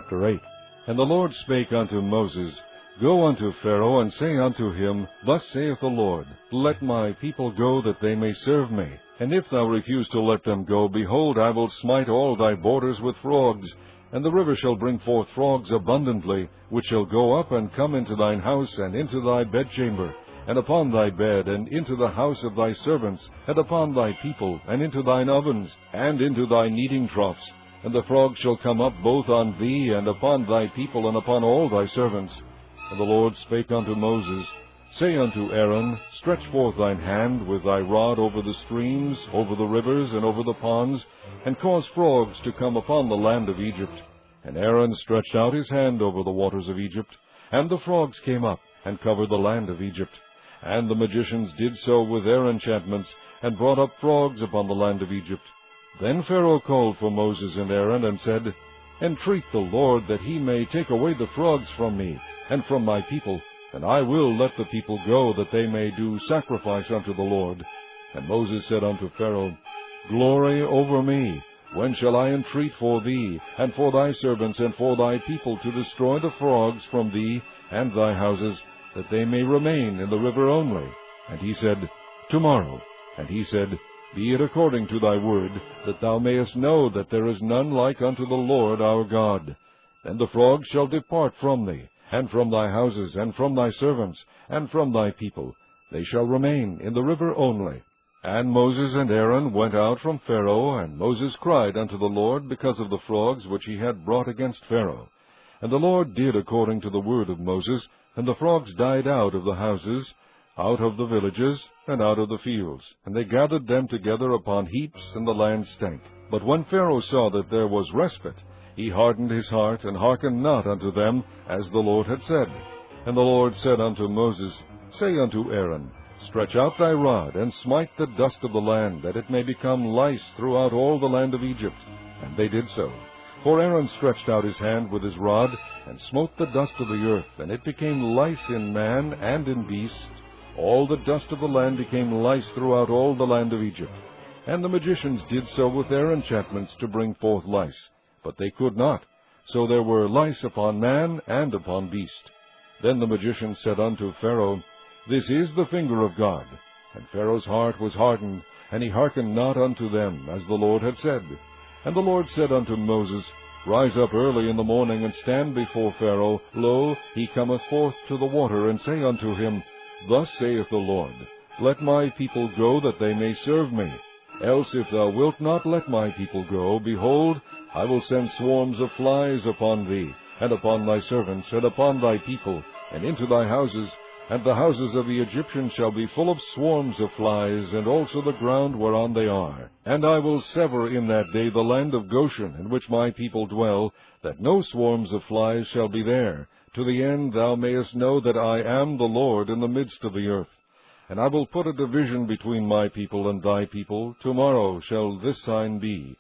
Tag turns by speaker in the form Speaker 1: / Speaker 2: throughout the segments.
Speaker 1: Chapter 8. And the Lord spake unto Moses, Go unto Pharaoh, and say unto him, Thus saith the Lord, Let my people go, that they may serve me. And if thou refuse to let them go, behold, I will smite all thy borders with frogs, and the river shall bring forth frogs abundantly, which shall go up and come into thine house, and into thy bedchamber, and upon thy bed, and into the house of thy servants, and upon thy people, and into thine ovens, and into thy kneading troughs. And the frogs shall come up both on thee, and upon thy people, and upon all thy servants. And the Lord spake unto Moses, Say unto Aaron, Stretch forth thine hand with thy rod over the streams, over the rivers, and over the ponds, and cause frogs to come upon the land of Egypt. And Aaron stretched out his hand over the waters of Egypt, and the frogs came up, and covered the land of Egypt. And the magicians did so with their enchantments, and brought up frogs upon the land of Egypt. Then Pharaoh called for Moses and Aaron, and said, Entreat the Lord that he may take away the frogs from me, and from my people, and I will let the people go, that they may do sacrifice unto the Lord. And Moses said unto Pharaoh, Glory over me, when shall I entreat for thee, and for thy servants, and for thy people, to destroy the frogs from thee and thy houses, that they may remain in the river only? And he said, Tomorrow. And he said, Be it according to thy word, that thou mayest know that there is none like unto the Lord our God. Then the frogs shall depart from thee, and from thy houses, and from thy servants, and from thy people. They shall remain in the river only. And Moses and Aaron went out from Pharaoh, and Moses cried unto the Lord because of the frogs which he had brought against Pharaoh. And the Lord did according to the word of Moses, and the frogs died out of the houses, out of the villages, and out of the fields. And they gathered them together upon heaps, and the land stank. But when Pharaoh saw that there was respite, he hardened his heart, and hearkened not unto them, as the Lord had said. And the Lord said unto Moses, Say unto Aaron, Stretch out thy rod, and smite the dust of the land, that it may become lice throughout all the land of Egypt. And they did so. For Aaron stretched out his hand with his rod, and smote the dust of the earth, and it became lice in man and in beast. All the dust of the land became lice throughout all the land of Egypt. And the magicians did so with their enchantments to bring forth lice. But they could not. So there were lice upon man and upon beast. Then the magicians said unto Pharaoh, This is the finger of God. And Pharaoh's heart was hardened, and he hearkened not unto them, as the Lord had said. And the Lord said unto Moses, Rise up early in the morning, and stand before Pharaoh. Lo, he cometh forth to the water, and say unto him, Thus saith the Lord, Let my people go, that they may serve me. Else if thou wilt not let my people go, behold, I will send swarms of flies upon thee, and upon thy servants, and upon thy people, and into thy houses, and the houses of the Egyptians shall be full of swarms of flies, and also the ground whereon they are. And I will sever in that day the land of Goshen, in which my people dwell, that no swarms of flies shall be there, to the end thou mayest know that I am the Lord in the midst of the earth. And I will put a division between my people and thy people. Tomorrow shall this sign be.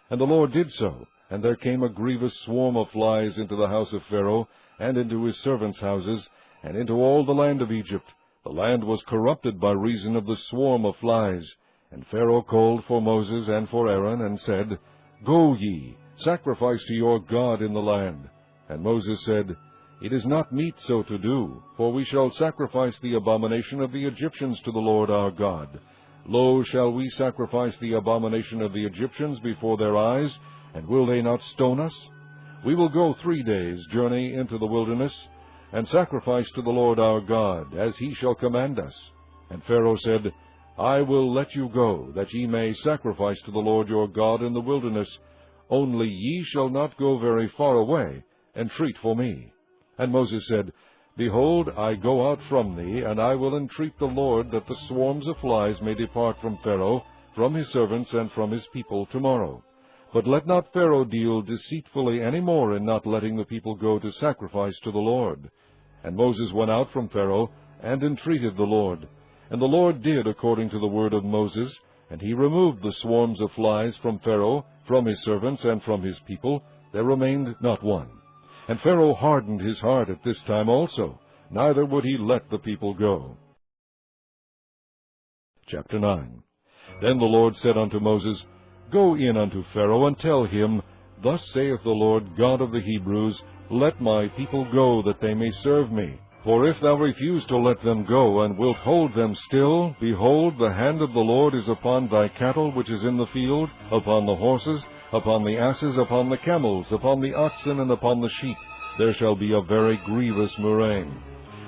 Speaker 1: And the Lord did so, and there came a grievous swarm of flies into the house of Pharaoh, and into his servants' houses, and into all the land of Egypt. The land was corrupted by reason of the swarm of flies. And Pharaoh called for Moses and for Aaron, and said, Go ye, sacrifice to your God in the land. And Moses said, It is not meet so to do, for we shall sacrifice the abomination of the Egyptians to the Lord our God. Lo, shall we sacrifice the abomination of the Egyptians before their eyes, and will they not stone us? We will go 3 days' journey into the wilderness, and sacrifice to the Lord our God, as he shall command us. And Pharaoh said, I will let you go, that ye may sacrifice to the Lord your God in the wilderness. Only ye shall not go very far away, entreat for me. And Moses said, Behold, I go out from thee, and I will entreat the Lord that the swarms of flies may depart from Pharaoh, from his servants, and from his people tomorrow. But let not Pharaoh deal deceitfully any more in not letting the people go to sacrifice to the Lord. And Moses went out from Pharaoh, and entreated the Lord. And the Lord did according to the word of Moses, and he removed the swarms of flies from Pharaoh, from his servants, and from his people. There remained not one. And Pharaoh hardened his heart at this time also, neither would he let the people go. Chapter 9. Then the Lord said unto Moses, Go in unto Pharaoh, and tell him, Thus saith the Lord God of the Hebrews, Let my people go, that they may serve me. For if thou refuse to let them go, and wilt hold them still, behold, the hand of the Lord is upon thy cattle which is in the field, upon the horses, upon the asses, upon the camels, upon the oxen, and upon the sheep. There shall be a very grievous murrain.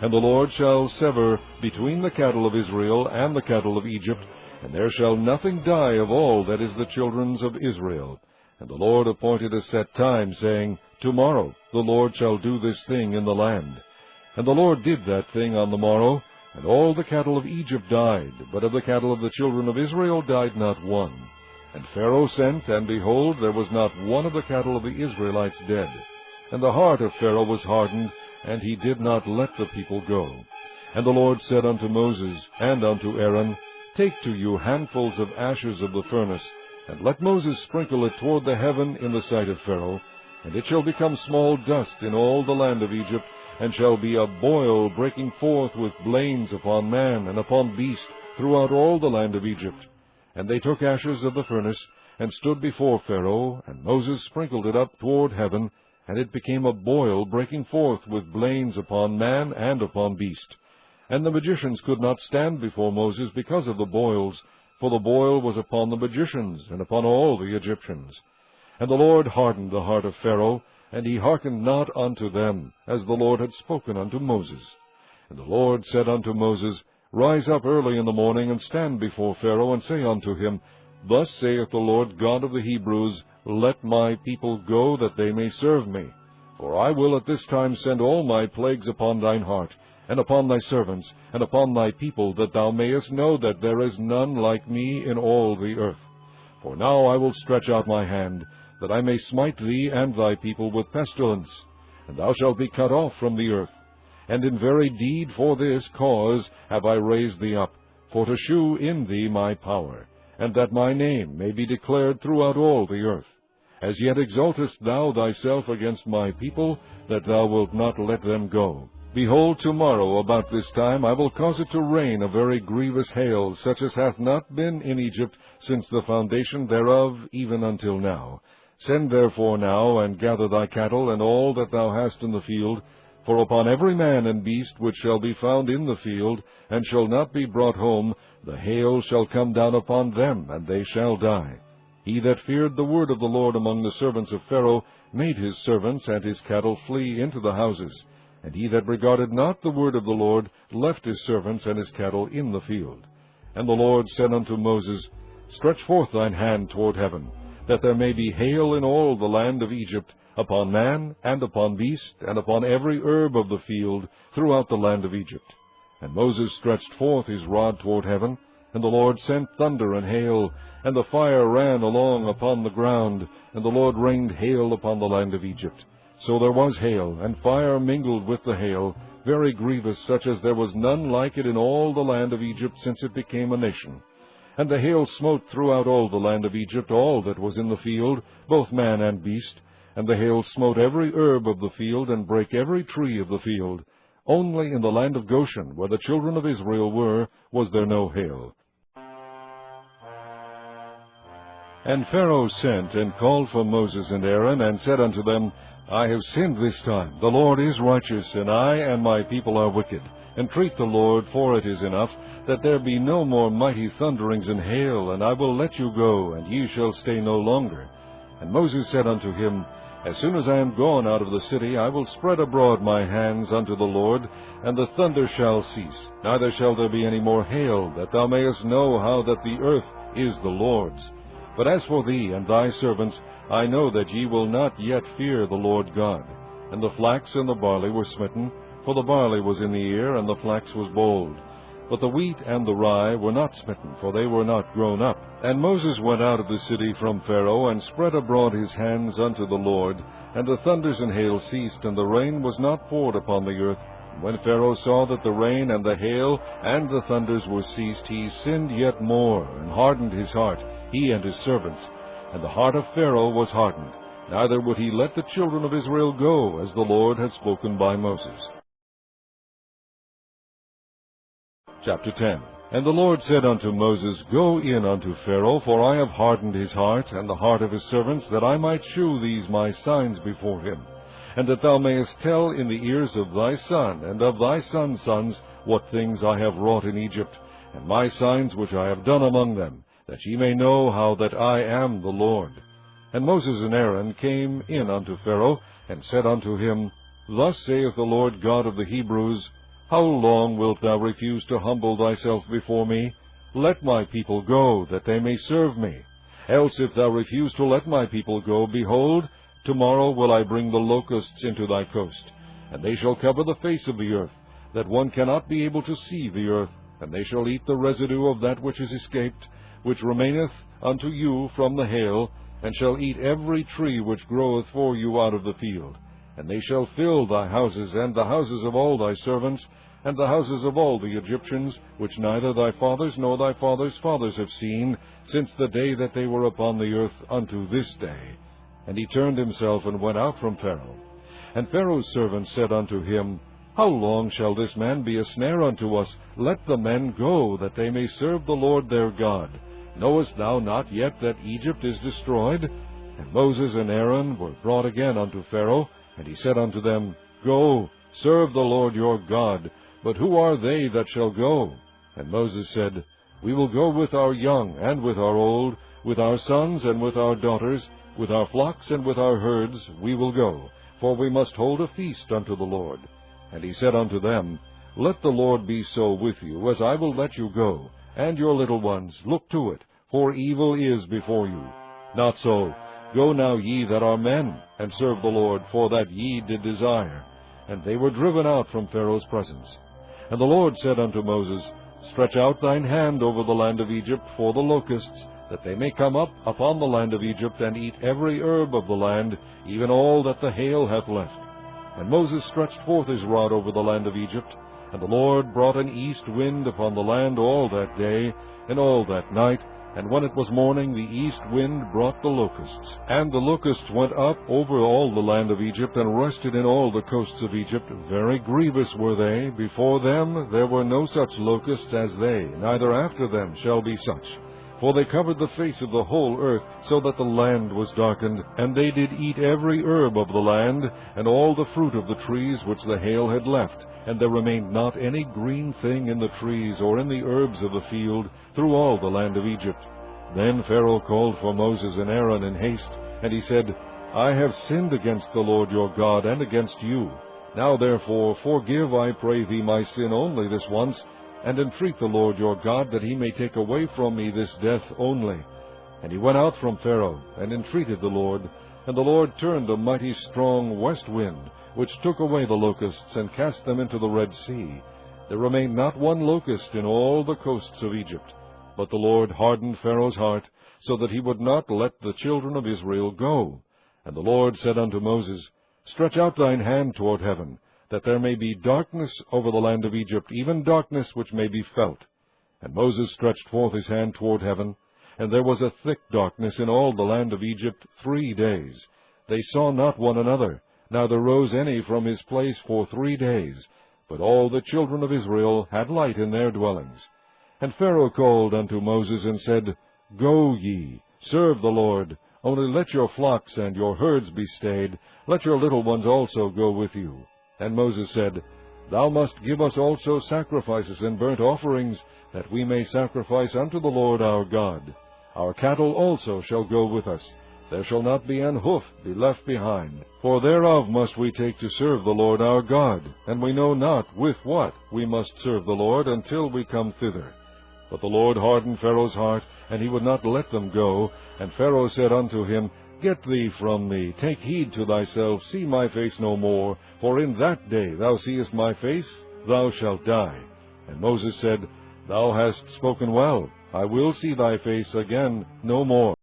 Speaker 1: And the Lord shall sever between the cattle of Israel and the cattle of Egypt, and there shall nothing die of all that is the children's of Israel. And the Lord appointed a set time, saying, Tomorrow the Lord shall do this thing in the land. And the Lord did that thing on the morrow, and all the cattle of Egypt died, but of the cattle of the children of Israel died not one. And Pharaoh sent, and behold, there was not one of the cattle of the Israelites dead. And the heart of Pharaoh was hardened, and he did not let the people go. And the Lord said unto Moses and unto Aaron, Take to you handfuls of ashes of the furnace, and let Moses sprinkle it toward the heaven in the sight of Pharaoh, and it shall become small dust in all the land of Egypt, and shall be a boil breaking forth with blains upon man and upon beast throughout all the land of Egypt. And they took ashes of the furnace, and stood before Pharaoh, and Moses sprinkled it up toward heaven, and it became a boil breaking forth with blains upon man and upon beast. And the magicians could not stand before Moses because of the boils, for the boil was upon the magicians, and upon all the Egyptians. And the Lord hardened the heart of Pharaoh, and he hearkened not unto them, as the Lord had spoken unto Moses. And the Lord said unto Moses, Rise up early in the morning, and stand before Pharaoh, and say unto him, Thus saith the Lord God of the Hebrews, Let my people go, that they may serve me. For I will at this time send all my plagues upon thine heart, and upon thy servants, and upon thy people, that thou mayest know that there is none like me in all the earth. For now I will stretch out my hand, that I may smite thee and thy people with pestilence, and thou shalt be cut off from the earth. And in very deed for this cause have I raised thee up, for to shew in thee my power, and that my name may be declared throughout all the earth. As yet exaltest thou thyself against my people, that thou wilt not let them go. Behold, tomorrow about this time I will cause it to rain a very grievous hail, such as hath not been in Egypt since the foundation thereof even until now. Send therefore now, and gather thy cattle, and all that thou hast in the field, for upon every man and beast which shall be found in the field, and shall not be brought home, the hail shall come down upon them, and they shall die. He that feared the word of the Lord among the servants of Pharaoh made his servants and his cattle flee into the houses. And he that regarded not the word of the Lord left his servants and his cattle in the field. And the Lord said unto Moses, Stretch forth thine hand toward heaven, that there may be hail in all the land of Egypt, upon man, and upon beast, and upon every herb of the field, throughout the land of Egypt. And Moses stretched forth his rod toward heaven, and the Lord sent thunder and hail, and the fire ran along upon the ground, and the Lord rained hail upon the land of Egypt. So there was hail, and fire mingled with the hail, very grievous, such as there was none like it in all the land of Egypt since it became a nation. And the hail smote throughout all the land of Egypt all that was in the field, both man and beast. And the hail smote every herb of the field, and brake every tree of the field. Only in the land of Goshen, where the children of Israel were, was there no hail. And Pharaoh sent and called for Moses and Aaron, and said unto them, I have sinned this time. The Lord is righteous, and I and my people are wicked. Entreat the Lord, for it is enough, that there be no more mighty thunderings and hail, and I will let you go, and ye shall stay no longer. And Moses said unto him, As soon as I am gone out of the city, I will spread abroad my hands unto the Lord, and the thunder shall cease. Neither shall there be any more hail, that thou mayest know how that the earth is the Lord's. But as for thee and thy servants, I know that ye will not yet fear the Lord God. And the flax and the barley were smitten, for the barley was in the ear, and the flax was bold. But the wheat and the rye were not smitten, for they were not grown up. And Moses went out of the city from Pharaoh, and spread abroad his hands unto the Lord. And the thunders and hail ceased, and the rain was not poured upon the earth. And when Pharaoh saw that the rain and the hail and the thunders were ceased, he sinned yet more, and hardened his heart, he and his servants. And the heart of Pharaoh was hardened, neither would he let the children of Israel go, as the Lord had spoken by Moses. Chapter 10. And the Lord said unto Moses, Go in unto Pharaoh, for I have hardened his heart, and the heart of his servants, that I might shew these my signs before him, and that thou mayest tell in the ears of thy son, and of thy son's sons, what things I have wrought in Egypt, and my signs which I have done among them, that ye may know how that I am the Lord. And Moses and Aaron came in unto Pharaoh, and said unto him, Thus saith the Lord God of the Hebrews, How long wilt thou refuse to humble thyself before me? Let my people go, that they may serve me. Else if thou refuse to let my people go, behold, tomorrow will I bring the locusts into thy coast, and they shall cover the face of the earth, that one cannot be able to see the earth, and they shall eat the residue of that which is escaped, which remaineth unto you from the hail, and shall eat every tree which groweth for you out of the field. And they shall fill thy houses, and the houses of all thy servants, and the houses of all the Egyptians, which neither thy fathers nor thy fathers' fathers have seen, since the day that they were upon the earth unto this day. And he turned himself and went out from Pharaoh. And Pharaoh's servants said unto him, How long shall this man be a snare unto us? Let the men go, that they may serve the Lord their God. Knowest thou not yet that Egypt is destroyed? And Moses and Aaron were brought again unto Pharaoh, and he said unto them, Go, serve the Lord your God. But who are they that shall go? And Moses said, We will go with our young and with our old, with our sons and with our daughters, with our flocks and with our herds we will go, for we must hold a feast unto the Lord. And he said unto them, Let the Lord be so with you, as I will let you go, and your little ones, look to it, for evil is before you. Not so. Go now ye that are men, and serve the Lord, for that ye did desire. And they were driven out from Pharaoh's presence. And the Lord said unto Moses, Stretch out thine hand over the land of Egypt for the locusts, that they may come up upon the land of Egypt, and eat every herb of the land, even all that the hail hath left. And Moses stretched forth his rod over the land of Egypt, and the Lord brought an east wind upon the land all that day, and all that night, and when it was morning, the east wind brought the locusts. And the locusts went up over all the land of Egypt, and rested in all the coasts of Egypt. Very grievous were they. Before them there were no such locusts as they, neither after them shall be such. For they covered the face of the whole earth, so that the land was darkened. And they did eat every herb of the land, and all the fruit of the trees which the hail had left. And there remained not any green thing in the trees, or in the herbs of the field, through all the land of Egypt. Then Pharaoh called for Moses and Aaron in haste, and he said, I have sinned against the Lord your God, and against you. Now therefore forgive, I pray thee, my sin only this once, and entreat the Lord your God, that he may take away from me this death only. And he went out from Pharaoh, and entreated the Lord. And the Lord turned a mighty strong west wind, which took away the locusts, and cast them into the Red Sea. There remained not one locust in all the coasts of Egypt. But the Lord hardened Pharaoh's heart, so that he would not let the children of Israel go. And the Lord said unto Moses, Stretch out thine hand toward heaven, that there may be darkness over the land of Egypt, even darkness which may be felt. And Moses stretched forth his hand toward heaven, and there was a thick darkness in all the land of Egypt 3 days. They saw not one another, neither rose any from his place for 3 days. But all the children of Israel had light in their dwellings. And Pharaoh called unto Moses, and said, Go ye, serve the Lord, only let your flocks and your herds be stayed, let your little ones also go with you. And Moses said, Thou must give us also sacrifices and burnt offerings, that we may sacrifice unto the Lord our God. Our cattle also shall go with us. There shall not be an hoof be left behind. For thereof must we take to serve the Lord our God, and we know not with what we must serve the Lord until we come thither. But the Lord hardened Pharaoh's heart, and he would not let them go. And Pharaoh said unto him, Get thee from me, take heed to thyself, see my face no more, for in that day thou seest my face, thou shalt die. And Moses said, Thou hast spoken well, I will see thy face again no more.